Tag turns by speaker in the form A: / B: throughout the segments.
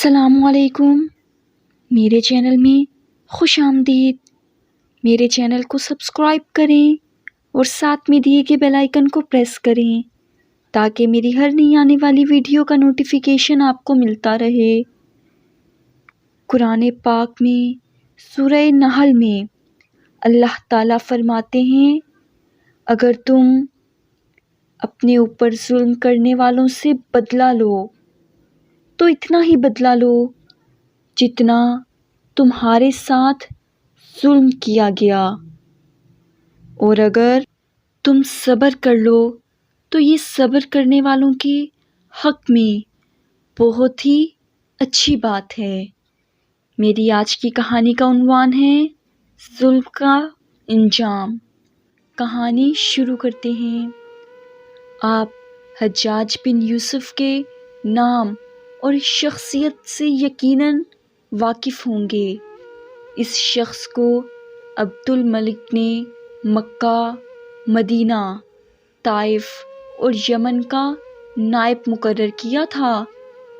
A: السلام علیکم، میرے چینل میں خوش آمدید۔ میرے چینل کو سبسکرائب کریں اور ساتھ میں دیے گئے بیل آئیکن کو پریس کریں تاکہ میری ہر نئی آنے والی ویڈیو کا نوٹیفیکیشن آپ کو ملتا رہے۔ قرآن پاک میں سورہ نحل میں اللہ تعالیٰ فرماتے ہیں، اگر تم اپنے اوپر ظلم کرنے والوں سے بدلہ لو تو اتنا ہی بدلہ لو جتنا تمہارے ساتھ ظلم کیا گیا، اور اگر تم صبر کر لو تو یہ صبر کرنے والوں کے حق میں بہت ہی اچھی بات ہے۔ میری آج کی کہانی کا عنوان ہے ظلم کا انجام۔ کہانی شروع کرتے ہیں۔ آپ حجاج بن یوسف کے نام اور شخصیت سے یقیناً واقف ہوں گے۔ اس شخص کو عبد الملک نے مکہ، مدینہ، طائف اور یمن کا نائب مقرر کیا تھا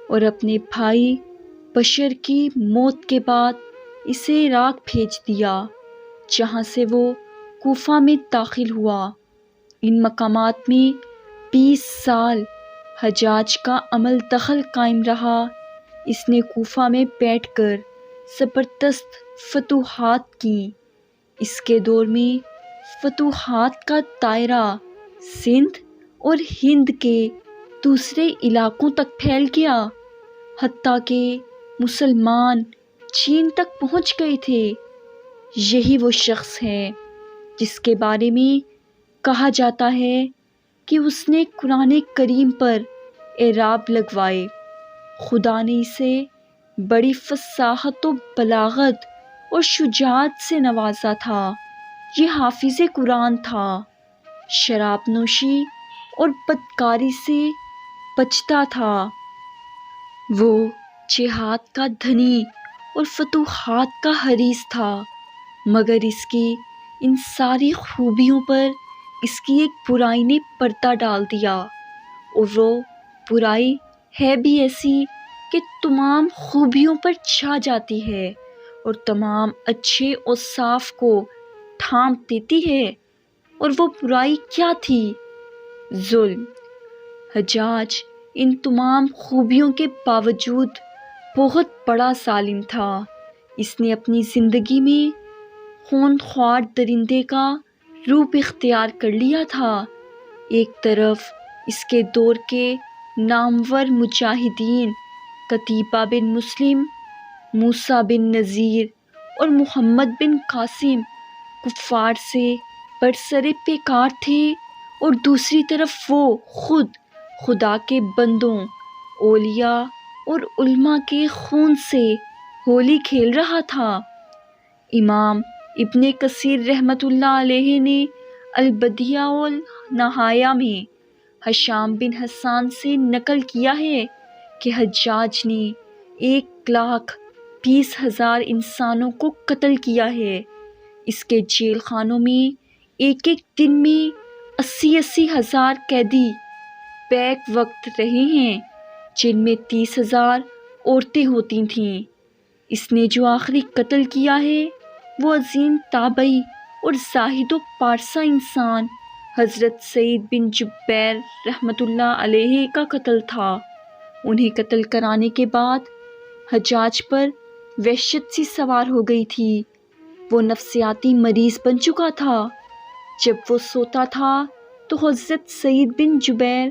A: اور اپنے بھائی بشر کی موت کے بعد اسے عراق بھیج دیا، جہاں سے وہ کوفہ میں داخل ہوا۔ ان مقامات میں 20 سال حجاج کا عمل دخل قائم رہا۔ اس نے کوفہ میں بیٹھ کر زبردست فتوحات کیں۔ اس کے دور میں فتوحات کا دائرہ سندھ اور ہند کے دوسرے علاقوں تک پھیل گیا، حتیٰ کہ مسلمان چین تک پہنچ گئے تھے۔ یہی وہ شخص ہے جس کے بارے میں کہا جاتا ہے کہ اس نے قرآن کریم پر اعراب لگوائے۔ خدا نے اسے بڑی فصاحت و بلاغت اور شجاعت سے نوازا تھا۔ یہ حافظ قرآن تھا، شراب نوشی اور بدکاری سے بچتا تھا۔ وہ جہاد کا دھنی اور فتوحات کا حریص تھا، مگر اس کی ان ساری خوبیوں پر اس کی ایک برائی نے پردہ ڈال دیا، اور وہ برائی ہے بھی ایسی کہ تمام خوبیوں پر چھا جاتی ہے اور تمام اچھے اوصاف کو ڈھانپ دیتی ہے۔ اور وہ برائی کیا تھی؟ ظلم۔ حجاج ان تمام خوبیوں کے باوجود بہت بڑا ظالم تھا۔ اس نے اپنی زندگی میں خونخوار درندے کا روپ اختیار کر لیا تھا۔ ایک طرف اس کے دور کے نامور مجاہدین قتیبہ بن مسلم، موسیٰ بن نذیر اور محمد بن قاسم کفار سے برسر پیکار تھے، اور دوسری طرف وہ خود خدا کے بندوں، اولیاء اور علماء کے خون سے ہولی کھیل رہا تھا۔ امام ابن کثیر رحمۃ اللہ علیہ نے البدیہ والنہایہ میں ہشام بن حسان سے نقل کیا ہے کہ حجاج نے 1,20,000 انسانوں کو قتل کیا ہے۔ اس کے جیل خانوں میں ایک ایک دن میں 80,000 قیدی بیک وقت رہے ہیں، جن میں 30,000 عورتیں ہوتی تھیں۔ اس نے جو آخری قتل کیا ہے وہ عظیم تابعی اور زاہد و پارسا انسان حضرت سعید بن جبیر رحمۃ اللہ علیہ کا قتل تھا۔ انہیں قتل کرانے کے بعد حجاج پر وحشت سی سوار ہو گئی تھی۔ وہ نفسیاتی مریض بن چکا تھا۔ جب وہ سوتا تھا تو حضرت سعید بن جبیر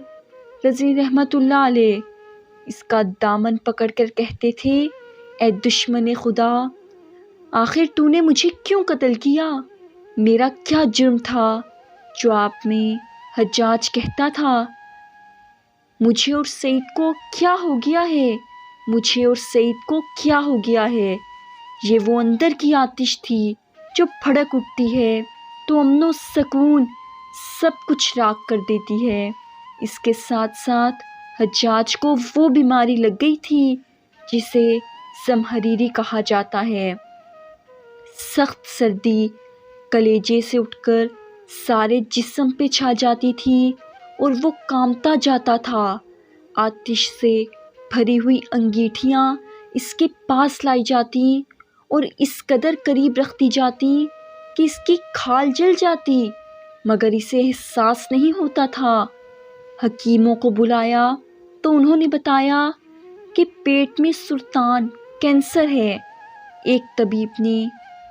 A: رضی رحمۃ اللہ علیہ اس کا دامن پکڑ کر کہتے تھے، اے دشمن خدا، آخر تو نے مجھے کیوں قتل کیا؟ میرا کیا جرم تھا؟ جو آپ میں حجاج کہتا تھا، مجھے اور سعید کو کیا ہو گیا ہے؟ مجھے اور سعید کو کیا ہو گیا ہے؟ یہ وہ اندر کی آتش تھی جو بھڑک اٹھتی ہے تو امن و سکون سب کچھ راکھ کر دیتی ہے۔ اس کے ساتھ ساتھ حجاج کو وہ بیماری لگ گئی تھی جسے زمہریری کہا جاتا ہے۔ سخت سردی کلیجے سے اٹھ کر سارے جسم پہ چھا جاتی تھی اور وہ کانپتا جاتا تھا۔ آتش سے بھری ہوئی انگیٹھیاں اس کے پاس لائی جاتی اور اس قدر قریب رکھتی جاتی کہ اس کی کھال جل جاتی، مگر اسے احساس نہیں ہوتا تھا۔ حکیموں کو بلایا تو انہوں نے بتایا کہ پیٹ میں سرطان، کینسر ہے۔ ایک طبیب نے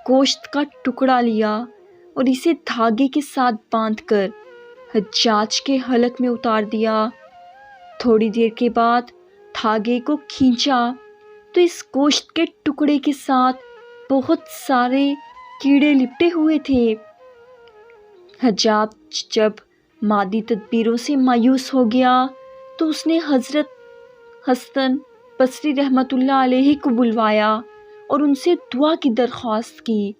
A: گوشت کا ٹکڑا لیا اور اسے دھاگے کے ساتھ باندھ کر حجاج کے حلق میں اتار دیا۔ تھوڑی دیر کے بعد دھاگے کو کھینچا تو اس گوشت کے ٹکڑے کے ساتھ بہت سارے کیڑے لپٹے ہوئے تھے۔ حجاج جب مادی تدبیروں سے مایوس ہو گیا تو اس نے حضرت حسن بصری رحمۃ اللہ علیہ کو بلوایا اور ان سے دعا کی درخواست کی۔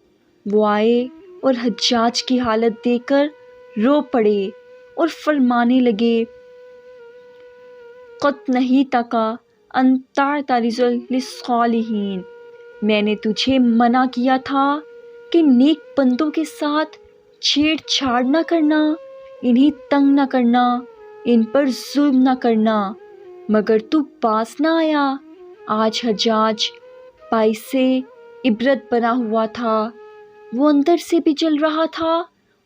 A: وہ آئے اور حجاج کی حالت دیکھ کر رو پڑے اور فرمانے لگے، قَدْ نَهِیتَکَ أَن تَعْتَرِضَ لِلصَّالِحِینَ، میں نے تجھے منع کیا تھا کہ نیک بندوں کے ساتھ چھیڑ چھاڑ نہ کرنا، انہیں تنگ نہ کرنا، ان پر ظلم نہ کرنا، مگر تو باز نہ آیا۔ آج حجاج باعث عبرت بنا ہوا تھا، وہ اندر سے بھی جل رہا تھا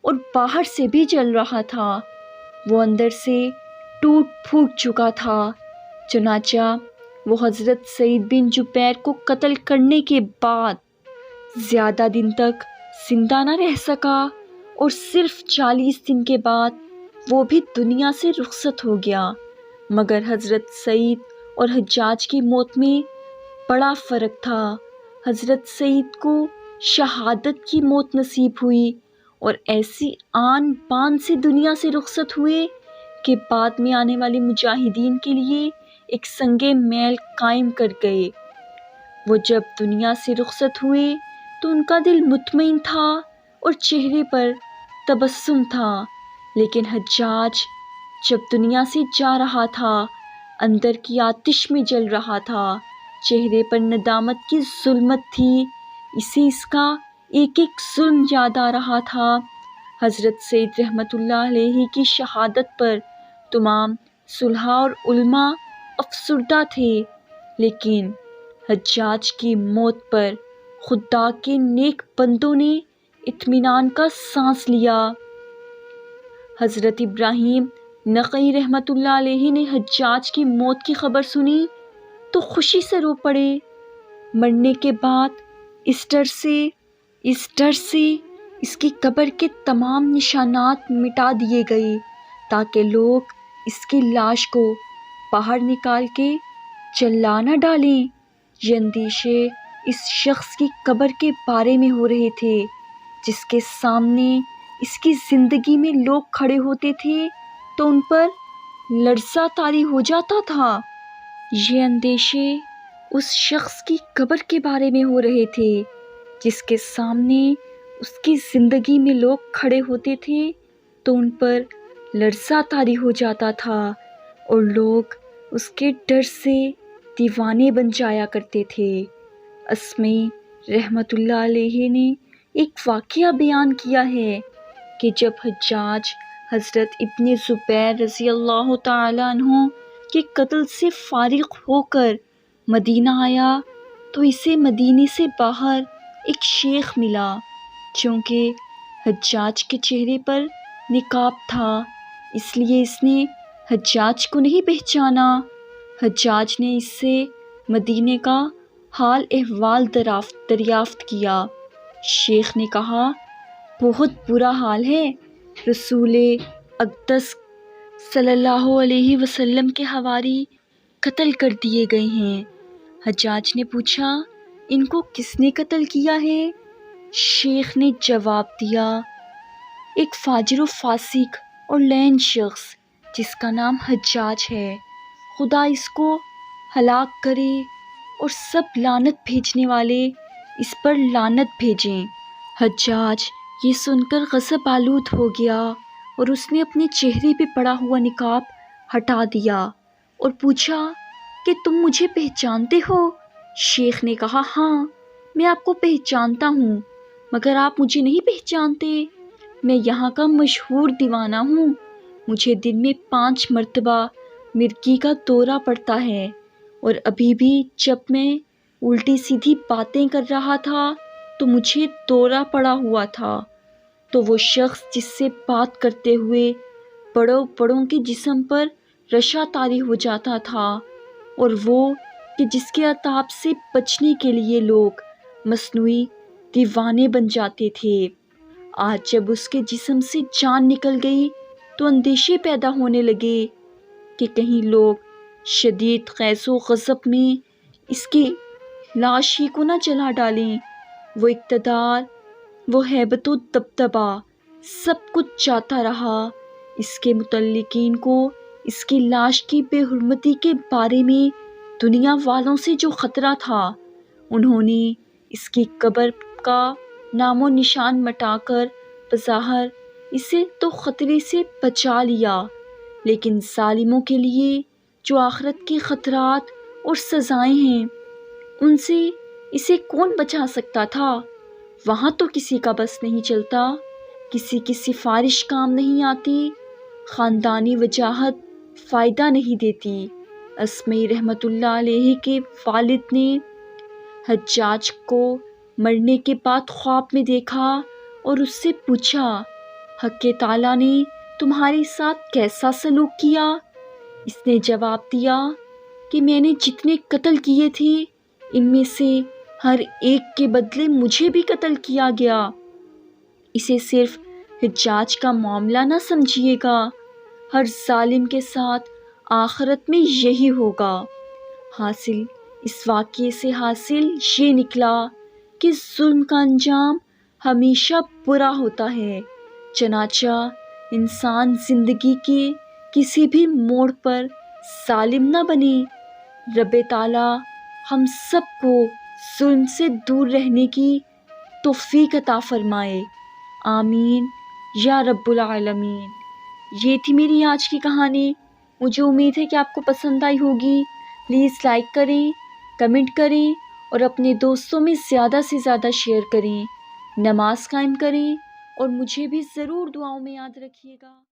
A: اور باہر سے بھی جل رہا تھا، وہ اندر سے ٹوٹ پھوٹ چکا تھا۔ چنانچہ وہ حضرت سعید بن جبیر کو قتل کرنے کے بعد زیادہ دن تک زندہ نہ رہ سکا اور صرف 40 دن کے بعد وہ بھی دنیا سے رخصت ہو گیا۔ مگر حضرت سعید اور حجاج کی موت میں بڑا فرق تھا۔ حضرت سعید کو شہادت کی موت نصیب ہوئی اور ایسی آن بان سے دنیا سے رخصت ہوئے کہ بعد میں آنے والے مجاہدین کے لیے ایک سنگ میل قائم کر گئے۔ وہ جب دنیا سے رخصت ہوئے تو ان کا دل مطمئن تھا اور چہرے پر تبسم تھا، لیکن حجاج جب دنیا سے جا رہا تھا اندر کی آتش میں جل رہا تھا، چہرے پر ندامت کی ظلمت تھی، اسے اس کا ایک ایک ظلم یاد آ رہا تھا۔ حضرت سعید رحمۃ اللہ علیہ کی شہادت پر تمام صلحاء اور علماء افسردہ تھے، لیکن حجاج کی موت پر خدا کے نیک بندوں نے اطمینان کا سانس لیا۔ حضرت ابراہیم نقعی رحمۃ اللہ علیہ نے حجاج کی موت کی خبر سنی تو خوشی سے رو پڑے۔ مرنے کے بعد اس ڈر سے اس کی قبر کے تمام نشانات مٹا دیے گئے تاکہ لوگ اس کی لاش کو باہر نکال کے جلا نہ ڈالیں۔ یہ اندیشے اس شخص کی قبر کے بارے میں ہو رہے تھے جس کے سامنے اس کی زندگی میں لوگ کھڑے ہوتے تھے تو ان پر لرزہ طاری ہو جاتا تھا۔ یہ اندیشے اس شخص کی قبر کے بارے میں ہو رہے تھے جس کے سامنے اس کی زندگی میں لوگ کھڑے ہوتے تھے تو ان پر لرزہ طاری ہو جاتا تھا اور لوگ اس کے ڈر سے دیوانے بن جایا کرتے تھے۔ اسمعی رحمۃ اللہ علیہ نے ایک واقعہ بیان کیا ہے کہ جب حجاج حضرت ابن زبیر رضی اللہ تعالی عنہ کے قتل سے فارغ ہو کر مدینہ آیا تو اسے مدینے سے باہر ایک شیخ ملا۔ چونکہ حجاج کے چہرے پر نقاب تھا اس لیے اس نے حجاج کو نہیں پہچانا۔ حجاج نے اس سے مدینے کا حال احوال دریافت کیا۔ شیخ نے کہا، بہت برا حال ہے، رسول اقدس صلی اللہ علیہ وسلم کے حواری قتل کر دیے گئے ہیں۔ حجاج نے پوچھا، ان کو کس نے قتل کیا ہے؟ شیخ نے جواب دیا، ایک فاجر و فاسق اور لعین شخص جس کا نام حجاج ہے، خدا اس کو ہلاک کرے اور سب لعنت بھیجنے والے اس پر لعنت بھیجیں۔ حجاج یہ سن کر غضب آلود ہو گیا اور اس نے اپنے چہرے پہ پڑا ہوا نقاب ہٹا دیا اور پوچھا کہ تم مجھے پہچانتے ہو؟ شیخ نے کہا، ہاں میں آپ کو پہچانتا ہوں، مگر آپ مجھے نہیں پہچانتے، میں یہاں کا مشہور دیوانہ ہوں، مجھے دن میں 5 مرتبہ مرگی کا دورہ پڑتا ہے اور ابھی بھی جب میں الٹی سیدھی باتیں کر رہا تھا تو مجھے دورہ پڑا ہوا تھا۔ تو وہ شخص جس سے بات کرتے ہوئے بڑوں بڑوں کے جسم پر رشا طاری ہو جاتا تھا، اور وہ کہ جس کے عتاب سے بچنے کے لیے لوگ مصنوعی دیوانے بن جاتے تھے، آج جب اس کے جسم سے جان نکل گئی تو اندیشے پیدا ہونے لگے کہ کہیں لوگ شدید غیظ و غضب میں اس کی لاش ہی کو نہ جلا ڈالیں۔ وہ اقتدار، وہ ہیبت و دبدبہ سب کچھ جاتا رہا۔ اس کے متعلقین کو اس کی لاش کی بے حرمتی کے بارے میں دنیا والوں سے جو خطرہ تھا، انہوں نے اس کی قبر کا نام و نشان مٹا کر بظاہر اسے تو خطرے سے بچا لیا، لیکن ظالموں کے لیے جو آخرت کے خطرات اور سزائیں ہیں، ان سے اسے کون بچا سکتا تھا؟ وہاں تو کسی کا بس نہیں چلتا، کسی کی سفارش کام نہیں آتی، خاندانی وجاہت فائدہ نہیں دیتی۔ اسمعی رحمۃ اللہ علیہ کے والد نے حجاج کو مرنے کے بعد خواب میں دیکھا اور اس سے پوچھا، حق تعالیٰ نے تمہارے ساتھ کیسا سلوک کیا؟ اس نے جواب دیا کہ میں نے جتنے قتل کیے تھے ان میں سے ہر ایک کے بدلے مجھے بھی قتل کیا گیا۔ اسے صرف حجاج کا معاملہ نہ سمجھیے گا، ہر ظالم کے ساتھ آخرت میں یہی ہوگا۔ حاصل اس واقعے سے حاصل یہ نکلا کہ ظلم کا انجام ہمیشہ برا ہوتا ہے، چنانچہ انسان زندگی کے کسی بھی موڑ پر ظالم نہ بنے۔ رب تعالیٰ ہم سب کو ظلم سے دور رہنے کی توفیق عطا فرمائے، آمین یا رب العالمین۔ یہ تھی میری آج کی کہانی، مجھے امید ہے کہ آپ کو پسند آئی ہوگی۔ پلیز لائک کریں، کمنٹ کریں اور اپنے دوستوں میں زیادہ سے زیادہ شیئر کریں، نماز قائم کریں اور مجھے بھی ضرور دعاؤں میں یاد رکھیے گا۔